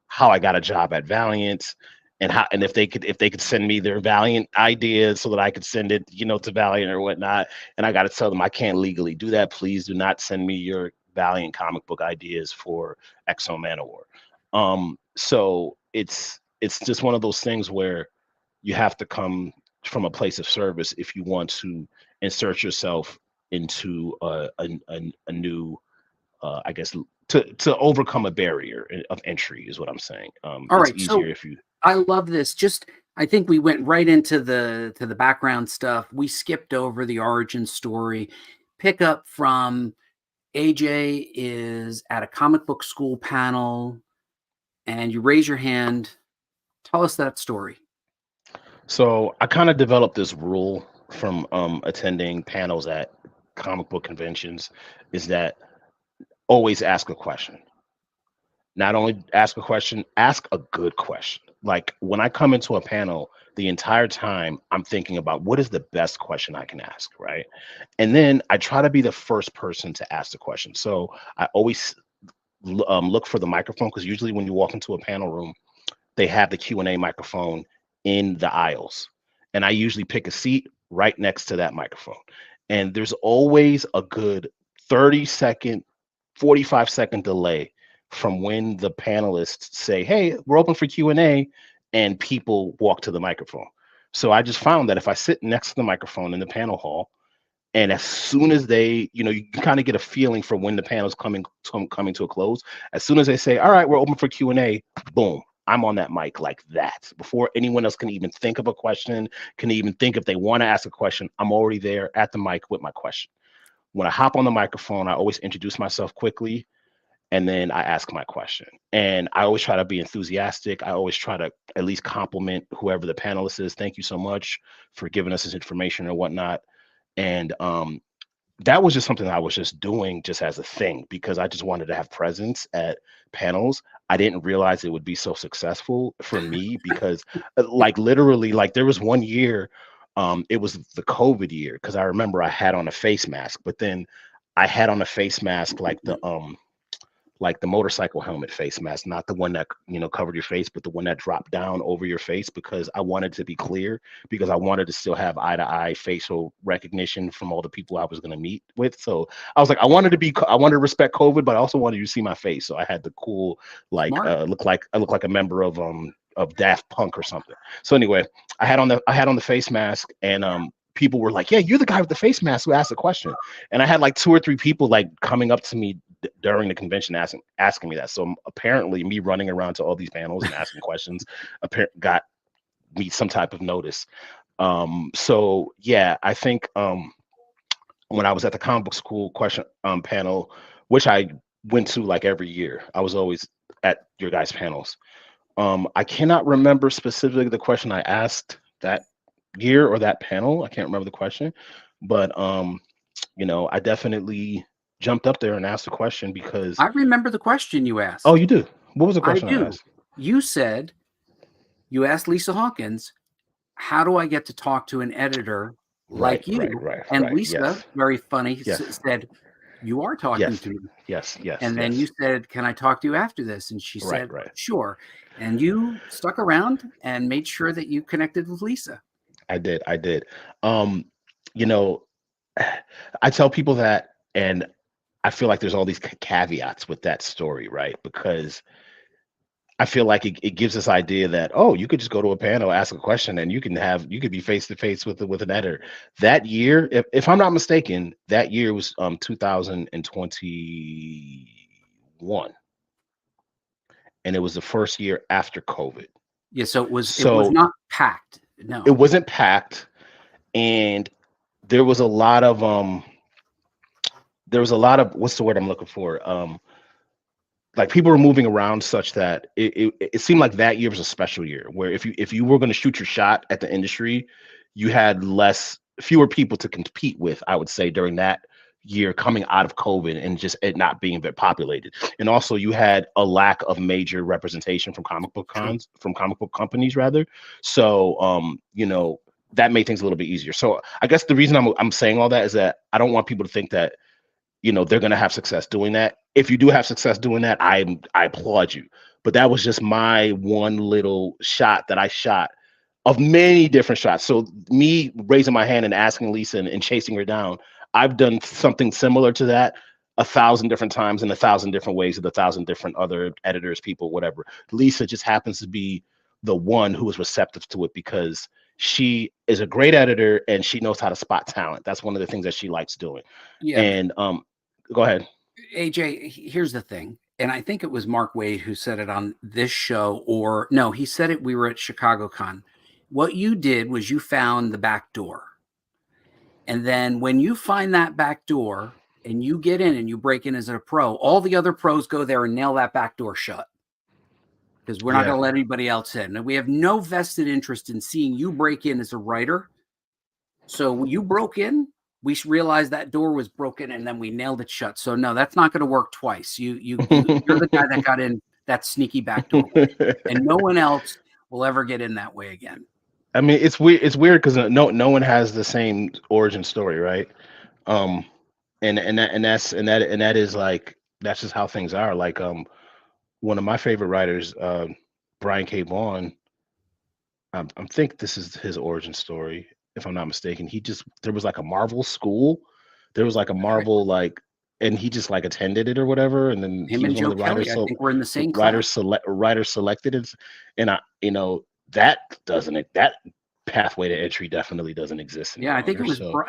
how I got a job at Valiant, and how, and if they could send me their Valiant ideas so that I could send it, to Valiant or whatnot. And I got to tell them I can't legally do that. Please do not send me your Valiant comic book ideas for Exo Manowar. So it's just one of those things where you have to come from a place of service if you want to insert yourself into a new, I guess, to overcome a barrier of entry is what I'm saying. All It's right. easier So if you. I love this. Just I think we went right into the background stuff. We skipped over the origin story. Pick up from AJ is at a comic book school panel, and you raise your hand. Tell us that story. So I kind of developed this rule from attending panels at comic book conventions, is that always ask a question. Not only ask a question, ask a good question. Like when I come into a panel, the entire time I'm thinking about what is the best question I can ask, right? And then I try to be the first person to ask the question. So I always look for the microphone, because usually when you walk into a panel room, they have the Q&A microphone in the aisles. And I usually pick a seat right next to that microphone. And there's always a good 30-second, 45-second delay from when the panelists say, "Hey, we're open for Q&A," and people walk to the microphone. So I just found that if I sit next to the microphone in the panel hall, and as soon as they, you kind of get a feeling for when the panel's coming to a close. As soon as they say, "All right, we're open for Q&A," boom, I'm on that mic like that. Before anyone else can even think of a question, can even think if they want to ask a question, I'm already there at the mic with my question. When I hop on the microphone, I always introduce myself quickly, and then I ask my question. And I always try to be enthusiastic. I always try to at least compliment whoever the panelist is. "Thank you so much for giving us this information," or whatnot. And that was just something I was just doing just as a thing, because I just wanted to have presence at panels. I didn't realize it would be so successful for me, because like literally, like there was one year, it was the COVID year, because I remember I had on a face mask, but then I had on a face mask like the motorcycle helmet face mask, not the one that covered your face, but the one that dropped down over your face, because I wanted to be clear, because I wanted to still have eye to eye facial recognition from all the people I was going to meet with. So I was like, I wanted to respect COVID, but I also wanted you to see my face. So I had the cool, like Smart. look like a member of Daft Punk or something. So anyway, I had on the face mask, and people were like, "Yeah, you're the guy with the face mask who asked the question." And I had like 2 or 3 people like coming up to me during the convention asking me that. So apparently me running around to all these panels and asking questions got me some type of notice. So yeah, I think when I was at the comic book school question panel, which I went to like every year, I was always at your guys' panels. I cannot remember specifically the question I asked that year or that panel. I can't remember the question, but I definitely jumped up there and asked a question because. I remember the question you Oh, asked. you do? What was the I question I do. asked? You asked Lisa Hawkins, "How do I get to talk to an editor Right, like right, you?" right, And right. Lisa, Yes, very funny, yes, said, "You are talking yes, to me." yes, yes, And then you yes. said, "Can I talk to you after this?" And she Right, said, right. "Sure." And you stuck around and made sure that you connected with Lisa. I did. I did. Um, you know, I tell people that, and I feel like there's all these caveats with that story, right? Because I feel like it gives this idea that, oh, you could just go to a panel, ask a question, and you could be face to face with an editor. That year, if I'm not mistaken, that year was 2021, and it was the first year after COVID. Yeah, so it was So not packed. it No. wasn't packed, and there was a lot of what's the word I'm looking for? Like people were moving around such that it seemed like that year was a special year where if you were going to shoot your shot at the industry, you had fewer people to compete with, I would say, during that year coming out of COVID and just it not being very populated. And also you had a lack of major representation from True. comic book companies rather. So that made things a little bit easier. So I guess the reason I'm saying all that is that I don't want people to think that they're going to have success doing that. If you do have success doing that, I applaud you. But that was just my one little shot that I shot of many different shots. So me raising my hand and asking Lisa and chasing her down, I've done something similar to that 1,000 different times in 1,000 different ways with 1,000 different other editors, people, whatever. Lisa just happens to be the one who was receptive to it because she is a great editor and she knows how to spot talent. That's one of the things that she likes doing. Yeah, And go ahead. AJ, here's the thing. And I think it was Mark Wade who said it on this show, or no, he said it. We were at Chicago Con. What you did was you found the back door. And then when you find that back door and you get in and you break in as a pro, all the other pros go there and nail that back door shut because we're not Yeah. going to let anybody else in. And we have no vested interest in seeing you break in as a writer. So when you broke in, we realized that door was broken and then we nailed it shut. So no, that's not going to work twice. You're the guy that got in that sneaky back door way, and no one else will ever get in that way again. I mean, it's weird. It's weird because no one has the same origin story, right? Um, and that is like that's just how things are. Like one of my favorite writers, Brian K. Vaughan. I think this is his origin story, if I'm not mistaken. There was like a Marvel school, there was like a Marvel and he just like attended it or whatever, and then Him he was and one of Joe the writers. Kelly, I So think we're in the same class. writers selected it, and that that pathway to entry definitely doesn't exist any Yeah, I longer.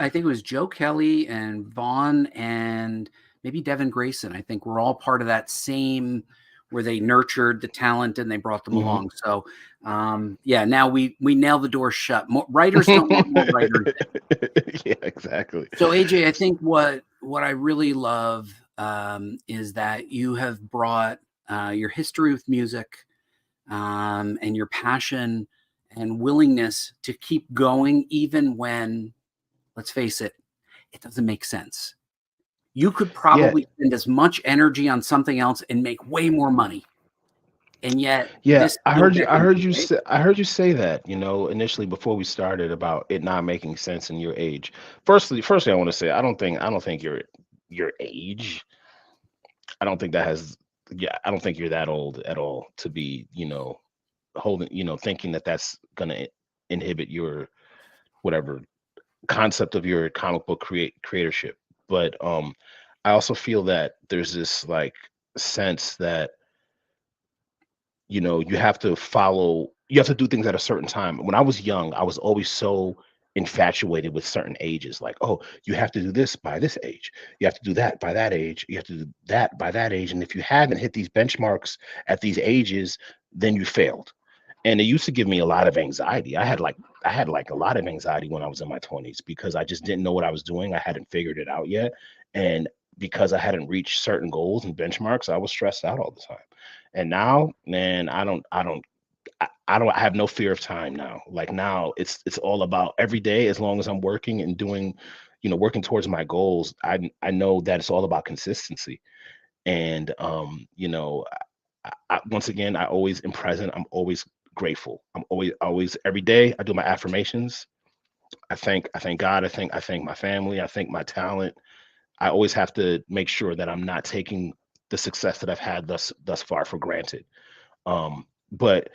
think it was Joe Kelly and Vaughn and maybe Devin Grayson. I think we're all part of that same where they nurtured the talent and they brought them along. So yeah, now we nail the door shut. Writers don't want more writers. Yeah, exactly. So AJ, I think what I really love is that you have brought your history with music and your passion and willingness to keep going, even when, let's face it, it doesn't make sense. You could probably spend as much energy on something else and make way more money. And yet, Yeah, this you'll get into, right? I heard you say that, initially before we started about it not making sense in your age. Firstly, I want to say I don't think your age. I don't think that has. Yeah, I don't think you're that old at all to be, holding, thinking that that's gonna inhibit your whatever concept of your comic book creatorship. But I also feel that there's this like sense that you have to do things at a certain time. When I was young, I was always so infatuated with certain ages, like, oh, you have to do this by this age, you have to do that by that age, you have to do that by that age, and if you haven't hit these benchmarks at these ages, then you failed. And it used to give me a lot of anxiety. I had a lot of anxiety when I was in my 20s because I just didn't know what I was doing. I hadn't figured it out yet, and because I hadn't reached certain goals and benchmarks, I was stressed out all the time. And now, man, I have no fear of time now. Like now it's all about every day, as long as I'm working and doing, working towards my goals, I know that it's all about consistency. And once again, I always am present. I'm always grateful. I'm always every day I do my affirmations. I thank God, I thank my family, I thank my talent. I always have to make sure that I'm not taking the success that I've had thus far for granted. But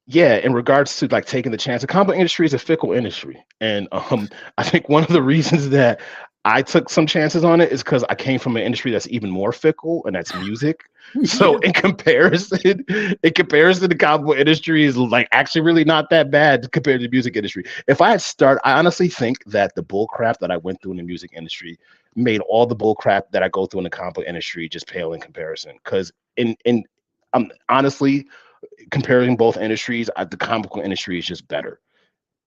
yeah, in regards to like taking the chance, the comic industry is a fickle industry, and I think one of the reasons that I took some chances on it is because I came from an industry that's even more fickle, and that's music. So in comparison, the comic book industry is like actually really not that bad compared to the music industry. If I had started, I honestly think that the bull crap that I went through in the music industry made all the bull crap that I go through in the comic book industry just pale in comparison. Because in honestly, comparing both industries, the comic book industry is just better.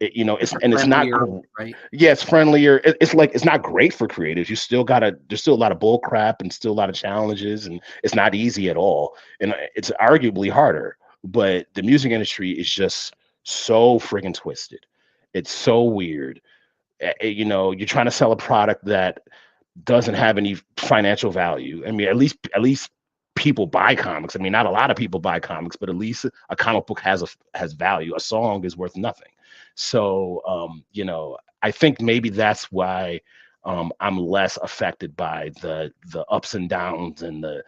It's not Friendlier, right? yeah, it's friendlier. It's like it's not great for creatives. There's still a lot of bull crap and still a lot of challenges, and it's not easy at all. And it's arguably harder. But the music industry is just so friggin' twisted. It's so weird. You're trying to sell a product that doesn't have any financial value. I mean, at least people buy comics. I mean, not a lot of people buy comics, but at least a comic book has value. A song is worth nothing. So, I think maybe that's why I'm less affected by the ups and downs and the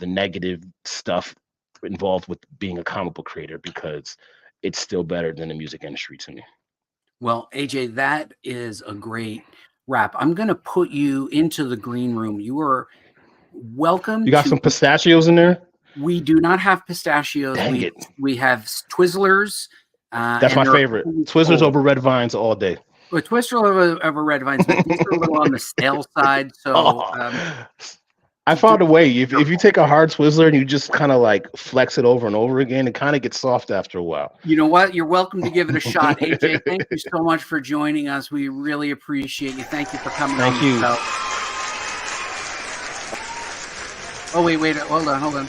negative stuff involved with being a comic book creator, because it's still better than the music industry to me. Well, AJ, that is a great wrap. I'm going to put you into the green room. You are welcome You got to. some pistachios in there? We do not have pistachios. Dang it. We have Twizzlers. That's and my they're a favorite. couple weeks Twizzlers old. over red vines all day. With Twister over red vines, but these are a little on the stale side. So Oh, I found a way. If you take a hard Twizzler and you just kind of like flex it over and over again, it kind of gets soft after a while. you know what? You're welcome to give it a shot, AJ. Thank you so much for joining us. We really appreciate you. Thank you for coming on the show. Oh, wait. Hold on.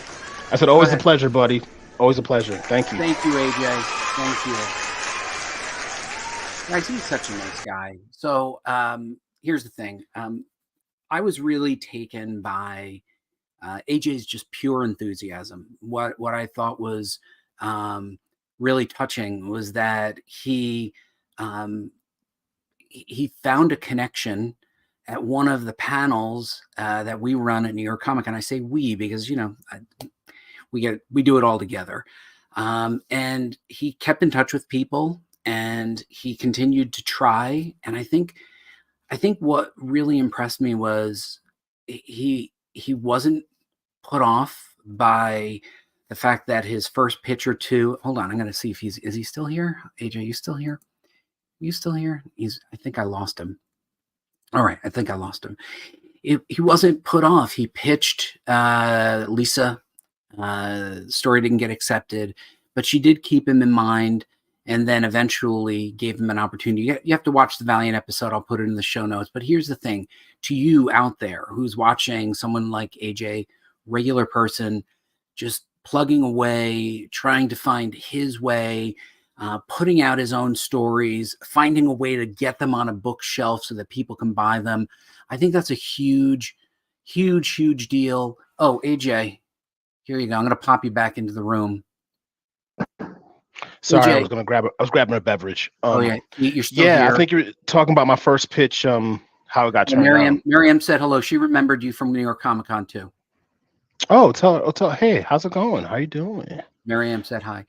I said, always a pleasure, buddy. Always a pleasure. Thank you. Thank you, AJ. Thank you. Guys, he's such a nice guy. So here's the thing. I was really taken by AJ's just pure enthusiasm. What I thought was really touching was that he found a connection at one of the panels that we run at New York Comic, and I say we because we do it all together. And he kept in touch with people, and he continued to try. And I think what really impressed me was he wasn't put off by the fact that his first pitch or two. Hold on, I'm going to see if is he still here? AJ, you still here? You still here? I think I lost him. All right, I think I lost him. He wasn't put off. He pitched Lisa. Story didn't get accepted, but she did keep him in mind, and then eventually gave him an opportunity. You have to watch the Valiant episode. I'll put it in the show notes. But here's the thing. To you out there who's watching, someone like AJ, regular person, just plugging away, trying to find his way, putting out his own stories, finding a way to get them on a bookshelf so that people can buy them. I think that's a huge, huge, huge deal. Oh, AJ, here you go. I'm going to pop you back into the room. Sorry, AJ, I was grabbing a beverage. yeah, you're still here. I think you're talking about my first pitch. How it got turned down. Miriam said hello. She remembered you from New York Comic Con too. Oh, tell her. Hey, how's it going? How you doing? Miriam said hi.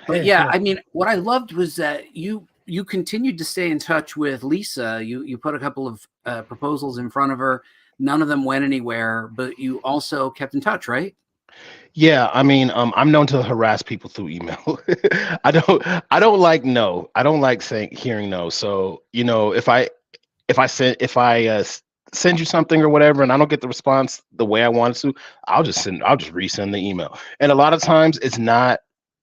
But yeah, I mean, what I loved was that you continued to stay in touch with Lisa. You put a couple of proposals in front of her. None of them went anywhere, but you also kept in touch, right? Yeah, I mean, I'm known to harass people through email. I don't like no. I don't like hearing no. So if I send you something or whatever, and I don't get the response the way I wanted to, I'll just resend the email. And a lot of times it's not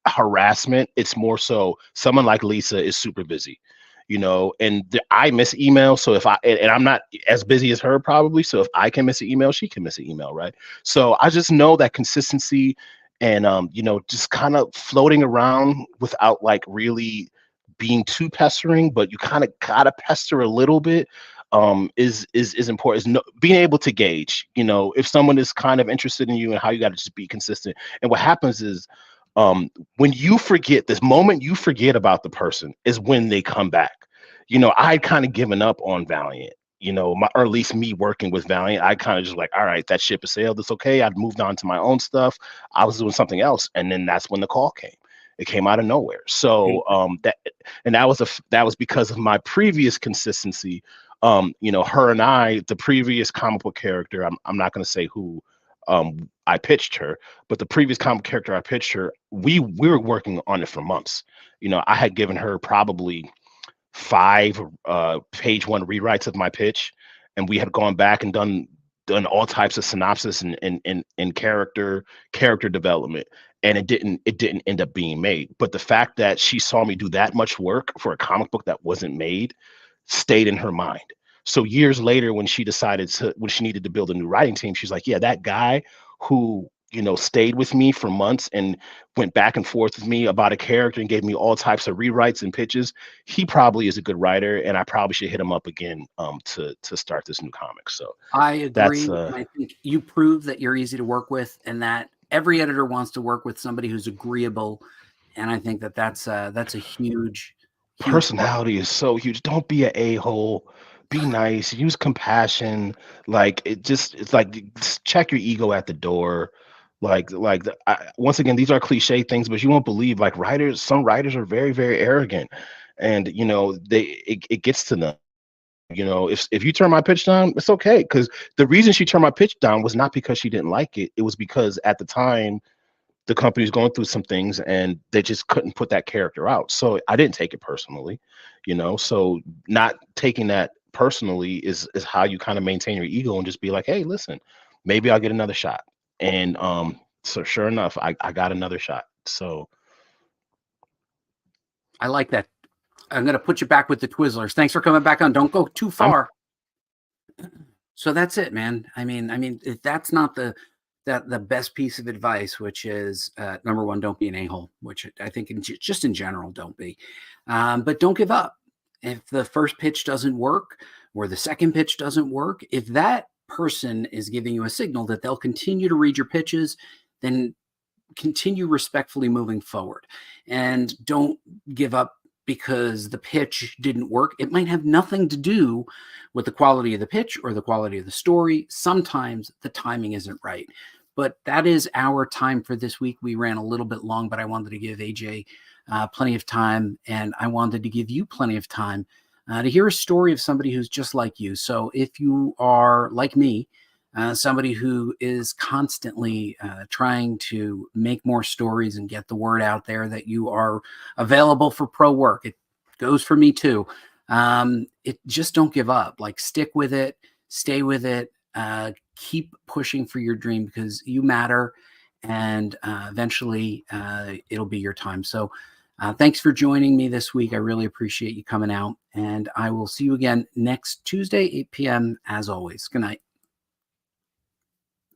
harassment. It's more so someone like Lisa is super busy, and I miss email. So and I'm not as busy as her probably. So if I can miss an email, she can miss an email. Right. So I just know that consistency and, just kind of floating around without like really being too pestering, but you kind of gotta pester a little bit. Is important. Being able to gauge, if someone is kind of interested in you and how you got to just be consistent. And what happens is, when you forget, this moment you forget about the person is when they come back. I had kind of given up on Valiant, or at least me working with Valiant. I kind of just like, all right, that ship has sailed. It's okay. I'd moved on to my own stuff. I was doing something else. And then that's when the call came. It came out of nowhere. So that was because of my previous consistency. Her and I, the previous comic book character, I'm not going to say who I pitched her, but the previous comic character I pitched her, we were working on it for months. I had given her probably 5 page 1 rewrites of my pitch, and we had gone back and done all types of synopsis and character development, and it didn't end up being made. But the fact that she saw me do that much work for a comic book that wasn't made stayed in her mind. So years later, when she needed to build a new writing team, she's like, yeah, that guy who stayed with me for months and went back and forth with me about a character and gave me all types of rewrites and pitches, he probably is a good writer, and I probably should hit him up again to start this new comic. So I agree. I think you prove that you're easy to work with, and that every editor wants to work with somebody who's agreeable. And I think that's a huge personality is so huge. Don't be an a-hole. Be nice. Use compassion. Like it's like just check your ego at the door. Once again, these are cliche things, but you won't believe, like, some writers are very, very arrogant, and it gets to them. If you turn my pitch down, it's okay, because the reason she turned my pitch down was not because she didn't like it. It was because at the time the company's going through some things and they just couldn't put that character out. So I didn't take it personally, so not taking that personally is how you kind of maintain your ego and just be like, hey, listen, maybe I'll get another shot. And so sure enough, I got another shot. So I like that. I'm going to put you back with the Twizzlers. Thanks for coming back on. Don't go too far. So that's it, man. I mean, if that's not the best piece of advice, which is number one, don't be an a-hole, which I think just in general, don't be. But don't give up. If the first pitch doesn't work or the second pitch doesn't work, if that person is giving you a signal that they'll continue to read your pitches, then continue respectfully moving forward. And don't give up because the pitch didn't work. It might have nothing to do with the quality of the pitch or the quality of the story. Sometimes the timing isn't right. But that is our time for this week. We ran a little bit long, but I wanted to give AJ plenty of time, and I wanted to give you plenty of time to hear a story of somebody who's just like you. So if you are like me, somebody who is constantly trying to make more stories and get the word out there that you are available for pro work. It goes for me too. It just don't give up. Like, stick with it, stay with it, keep pushing for your dream because you matter, and eventually it'll be your time. So thanks for joining me this week. I really appreciate you coming out, and I will see you again next Tuesday, 8 p.m. as always. Good night.